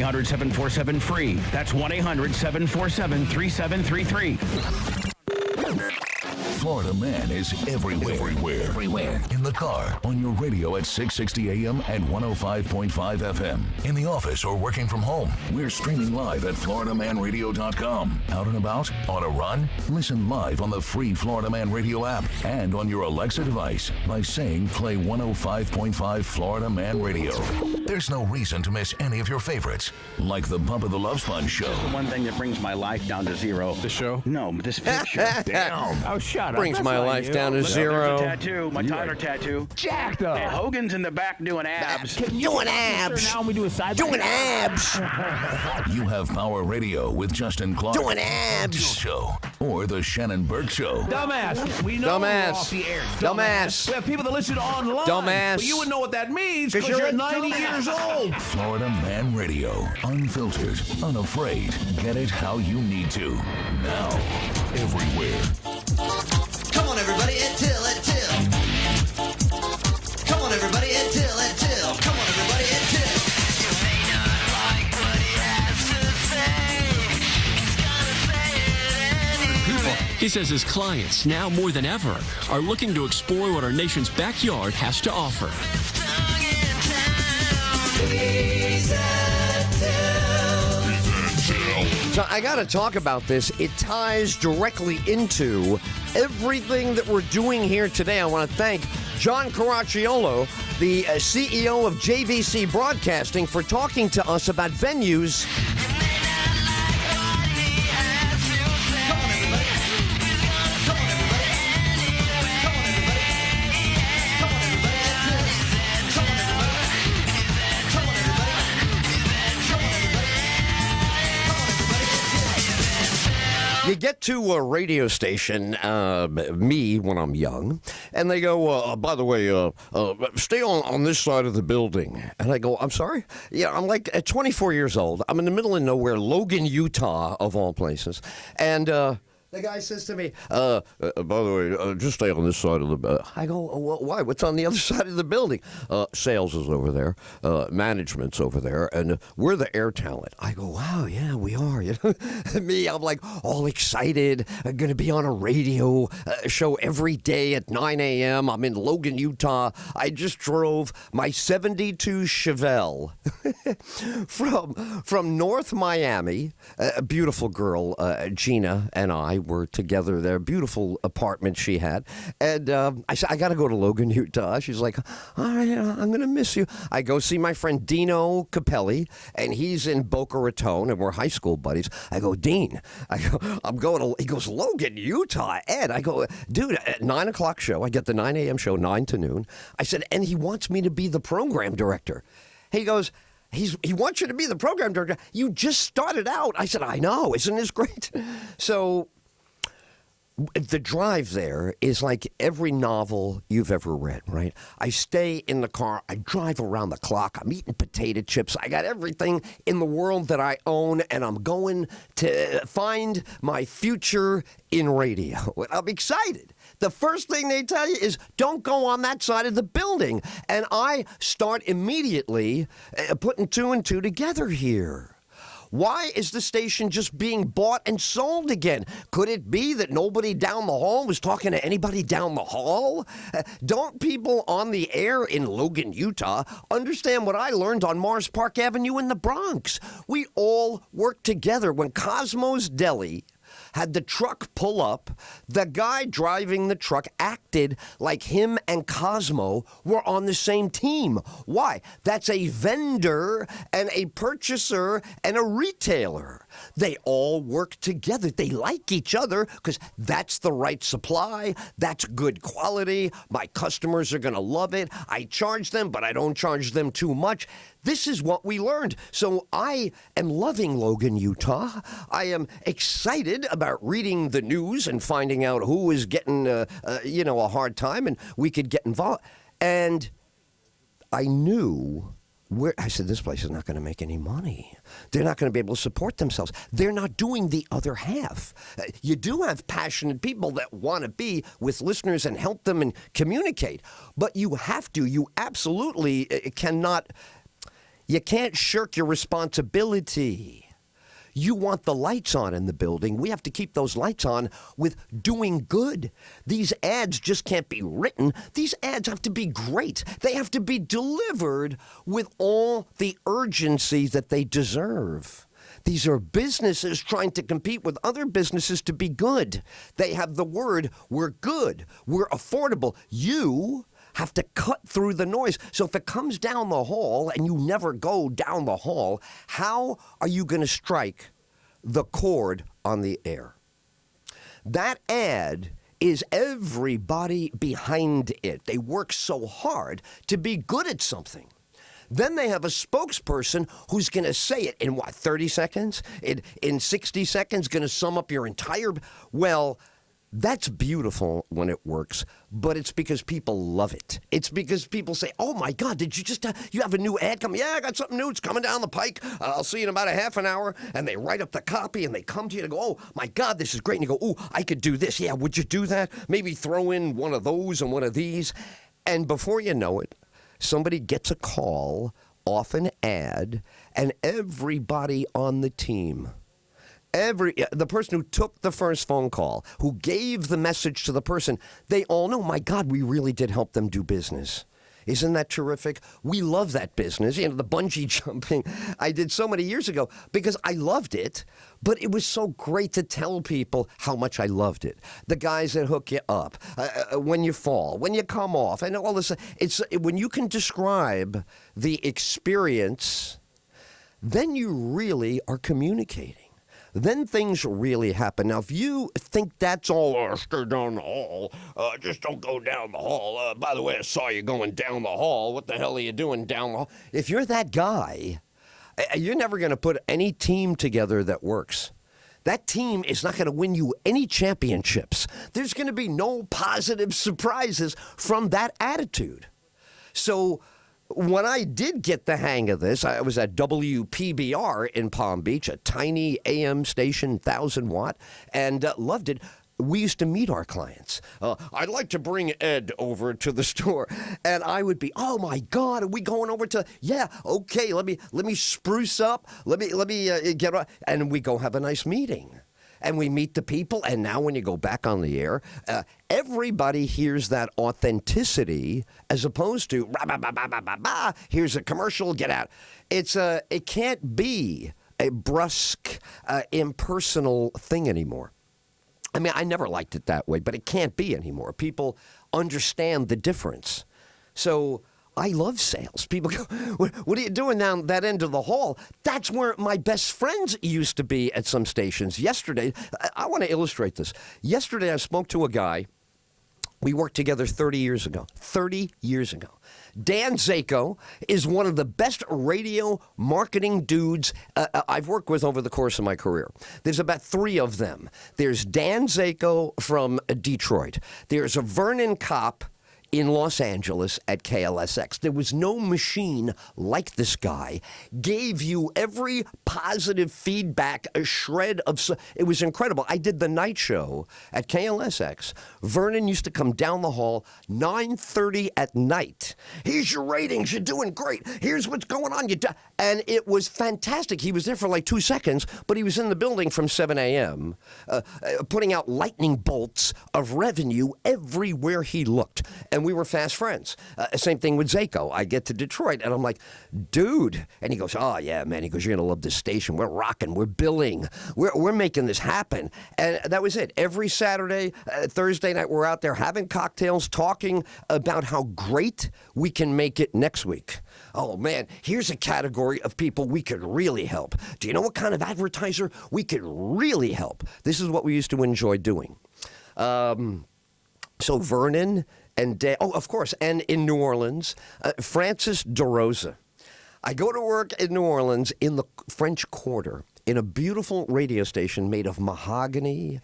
1-800-747-FREE. That's 1-800-747-3733. Florida Man is everywhere. In the car, on your radio at 660 AM and 105.5 FM. In the office or working from home, we're streaming live at FloridaManRadio.com. Out and about, on a run, listen live on the free Florida Man Radio app and on your Alexa device by saying play 105.5 Florida Man Radio. There's no reason to miss any of your favorites, like the Bump of the Love Sponge show. The one thing that brings my life down to zero. The show? No, this picture. Damn. Oh, shut up. Brings my life down to Look, zero. there's a tattoo, my Tyler tattoo. Jacked up. Hey, Hogan's in the back doing abs. Doing abs. Now we do a side. Doing abs. You have Power Radio with Justin Clark. Doing abs. Show. Or the Shannon Burke Show. Dumbass. We know we're off the air. Dumbass. We have people that listen online. Dumbass. But you wouldn't know what that means because you're 90 years old. Florida Man Radio. Unfiltered, unafraid. Get it how you need to. Now, everywhere. Come on, everybody, at Tyll. Come on, everybody, at Tyll. Come on, everybody, at Tyll. You may not like what he has to say. He's gonna say it anyway. He says his clients, now more than ever, are looking to explore what our nation's backyard has to offer. He's at Tyll. So I got to talk about this. It ties directly into everything that we're doing here today. I want to thank John Caracciolo, the CEO of JVC Broadcasting, for talking to us about venues. You get to a radio station, me, when I'm young, and they go, by the way, stay on this side of the building. And I go, I'm sorry? Yeah, I'm like 24 years old. I'm in the middle of nowhere, Logan, Utah, of all places. And the guy says to me, by the way, just stay on this side of the... I go, well, why? What's on the other side of the building? Sales is over there. Management's over there. And we're the air talent. I go, wow, yeah, we are. You know? Me, I'm like all excited. I'm going to be on a radio show every day at 9 a.m. I'm in Logan, Utah. I just drove my 72 Chevelle from North Miami. A beautiful girl, Gina, and I were together there. Beautiful apartment she had. And I said, I got to go to Logan, Utah. She's like, all right, I'm going to miss you. I go see my friend Dino Capelli, and he's in Boca Raton, and we're high school buddies. I go, Dean, I'm going to, he goes, Logan, Utah, Ed. I go, dude, at 9 o'clock show, I get the 9 a.m. show, 9 to noon. I said, and he wants me to be the program director. He goes, he wants you to be the program director. You just started out. I said, I know. Isn't this great? So the drive there is like every novel you've ever read, right? I stay in the car. I drive around the clock. I'm eating potato chips. I got everything in the world that I own, and I'm going to find my future in radio. I'm excited. The first thing they tell you is don't go on that side of the building. And I start immediately putting two and two together here. Why is the station just being bought and sold again? Could it be that nobody down the hall was talking to anybody down the hall? Don't people on the air in Logan, Utah, understand what I learned on Mars Park Avenue in the Bronx? We all worked together when Cosmo's Deli had the truck pull up. The guy driving the truck acted like him and Cosmo were on the same team. Why? That's a vendor and a purchaser and a retailer. They all work together. They like each other because that's the right supply. That's good quality. My customers are going to love it. I charge them, but I don't charge them too much. This is what we learned. So I am loving Logan, Utah. I am excited about reading the news and finding out who is getting, a hard time, and we could get involved. And I knew I said, this place is not going to make any money. They're not going to be able to support themselves. They're not doing the other half. You do have passionate people that want to be with listeners and help them and communicate, but you absolutely cannot. You can't shirk your responsibility. You want the lights on in the building. We have to keep those lights on with doing good. These ads just can't be written. These ads have to be great. They have to be delivered with all the urgency that they deserve. These are businesses trying to compete with other businesses to be good. They have the word, we're good, we're affordable. You have to cut through the noise. So if it comes down the hall and you never go down the hall, how are you going to strike the chord on the air? That ad is everybody behind it. They work so hard to be good at something. Then they have a spokesperson who's going to say it in, 30 seconds? In 60 seconds, going to sum up your entire... Well, that's beautiful when it works, but it's because people love it. It's because people say, oh, my God, did you just... you have a new ad coming? Yeah, I got something new. It's coming down the pike. I'll see you in about a half an hour. And they write up the copy, and they come to you and go, oh, my God, this is great. And you go, oh, I could do this. Yeah, would you do that? Maybe throw in one of those and one of these. And before you know it, somebody gets a call off an ad, and everybody on the team, the person who took the first phone call, who gave the message to the person, they all know, my God, we really did help them do business. Isn't that terrific? We love that business. You know, the bungee jumping I did so many years ago because I loved it, but it was so great to tell people how much I loved it. The guys that hook you up, when you fall, when you come off, and all this. It's when you can describe the experience, then you really are communicating. Then things really happen. Now, if you think that's all, stay down the hall, just don't go down the hall. By the way, I saw you going down the hall. What the hell are you doing down the hall? If you're that guy, you're never going to put any team together that works. That team is not going to win you any championships. There's going to be no positive surprises from that attitude. So when I did get the hang of this, I was at WPBR in Palm Beach, a tiny AM station, 1,000 watt, and loved it. We used to meet our clients. I'd like to bring Ed over to the store, and I would be, oh my God, are we going over to? Yeah, okay. Let me spruce up. Let me get, and we go have a nice meeting. And we meet the people, and now when you go back on the air, everybody hears that authenticity as opposed to, here's a commercial, get out. It can't be a brusque, impersonal thing anymore. I mean, I never liked it that way, but it can't be anymore. People understand the difference. So I love sales. People go, what are you doing down that end of the hall? That's where my best friends used to be at some stations. Yesterday, I want to illustrate this. Yesterday, I spoke to a guy. We worked together 30 years ago. 30 years ago. Dan Zako is one of the best radio marketing dudes I've worked with over the course of my career. There's about 3 of them. There's Dan Zako from Detroit. There's a Vernon Kopp in Los Angeles at KLSX. There was no machine like this guy. Gave you every positive feedback, a shred of... It was incredible. I did the night show at KLSX. Vernon used to come down the hall 9:30 at night. Here's your ratings. You're doing great. Here's what's going on. And it was fantastic. He was there for like 2 seconds, but he was in the building from 7 a.m., putting out lightning bolts of revenue everywhere he looked. And we were fast friends. Same thing with Zako. I get to Detroit, and I'm like, dude. And he goes, oh, yeah, man. He goes, you're going to love this station. We're rocking. We're billing. We're making this happen. And that was it. Every Saturday, Thursday night, we're out there having cocktails, talking about how great we can make it next week. Oh, man, here's a category of people we could really help. Do you know what kind of advertiser we could really help? This is what we used to enjoy doing. So Vernon and of course, and in New Orleans, Francis DeRosa. I go to work in New Orleans in the French Quarter in a beautiful radio station made of mahogany,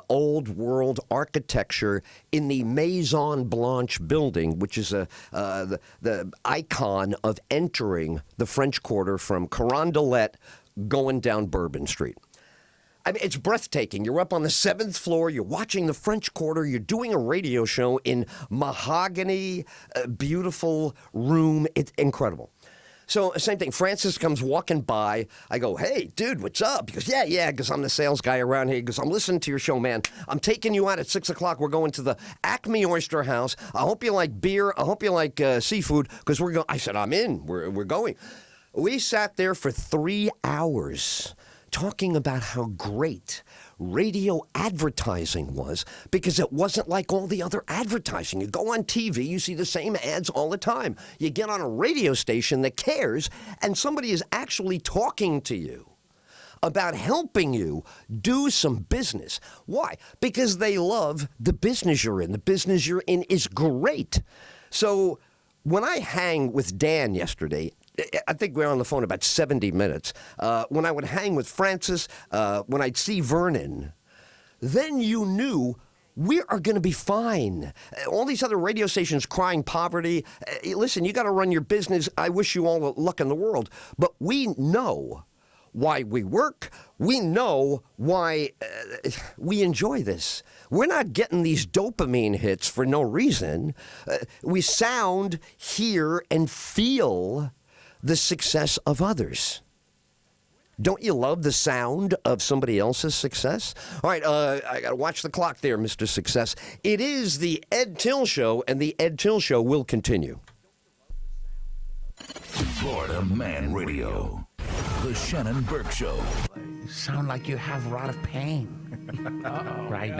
old world architecture in the Maison Blanche building, which is the icon of entering the French Quarter from Carondelet going down Bourbon Street. I mean, it's breathtaking. You're up on the 7th floor. You're watching the French Quarter. You're doing a radio show in mahogany, beautiful room. It's incredible. So same thing. Francis comes walking by. I go, hey, dude, what's up? He goes, yeah, because I'm the sales guy around here. He goes, I'm listening to your show, man. I'm taking you out at 6 o'clock. We're going to the Acme Oyster House. I hope you like beer. I hope you like seafood because we're going. I said, I'm in. We're going. We sat there for 3 hours talking about how great radio advertising was because it wasn't like all the other advertising. You go on TV, you see the same ads all the time. You get on a radio station that cares, and somebody is actually talking to you about helping you do some business. Why? Because they love the business you're in. The business you're in is great. So when I hang with Dan yesterday, I think we were on the phone about 70 minutes. When I would hang with Francis, when I'd see Vernon, then you knew we are going to be fine. All these other radio stations crying poverty. Listen, you got to run your business. I wish you all the luck in the world. But we know why we work. We know why we enjoy this. We're not getting these dopamine hits for no reason. We sound, hear, and feel the success of others. Don't you love the sound of somebody else's success? All right, I got to watch the clock there, Mr. Success. It is the Ed Tyll Show, and the Ed Tyll Show will continue. Florida Man Radio. The Shannon Burke Show. You sound like you have a lot of pain right now.